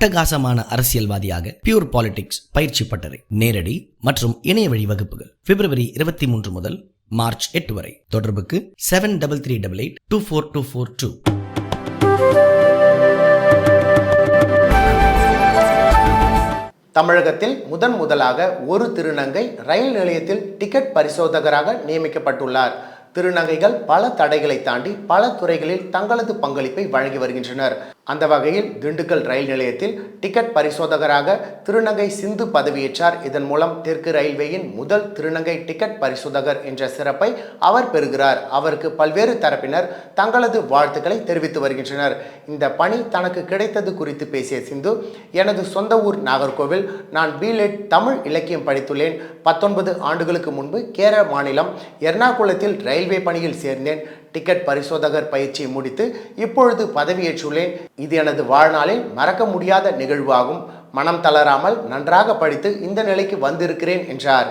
அட்டகாசமான அரசியல்வாதியாக pure politics பயிற்சி பட்டறை, நேரடி மற்றும் இணைய வழி வகுப்புகள் February 23 முதல் March 8 வரை. தொடர்புக்கு 7338824242. தமிழகத்தில் முதலாக ஒரு திருநங்கை ரயில் நிலையத்தில் டிக்கெட் பரிசோதகராக நியமிக்கப்பட்டுள்ளார். திருநங்கைகள் பல தடைகளை தாண்டி பல துறைகளில் தங்களது பங்களிப்பை வழங்கி வருகின்றனர். அந்த வகையில் திண்டுக்கல் ரயில் நிலையத்தில் டிக்கெட் பரிசோதகராக திருநங்கை சிந்து பதவியேற்றார். இதன் மூலம் தெற்கு ரயில்வேயின் முதல் திருநங்கை டிக்கெட் பரிசோதகர் என்ற சிறப்பை அவர் பெறுகிறார். அவருக்கு பல்வேறு தரப்பினர் தங்களது வாழ்த்துக்களை தெரிவித்து வருகின்றனர். இந்த பணி தனக்கு கிடைத்தது குறித்து பேசிய சிந்து, எனது சொந்த ஊர் நாகர்கோவில். நான் B.Ed தமிழ் இலக்கியம் படித்துள்ளேன். 19 ஆண்டுகளுக்கு முன்பு கேரள மாநிலம் எர்ணாகுளத்தில் ரயில்வே பணியில் சேர்ந்தேன். டிக்கெட் பரிசோதகர் பயிற்சியை முடித்து இப்பொழுது பதவியேற்றுள்ளேன். இது எனது வாழ்நாளில் மறக்க முடியாத நிகழ்வு ஆகும். மனம் தளராமல் நன்றாக படித்து இந்த நிலைக்கு வந்திருக்கிறேன் என்றார்.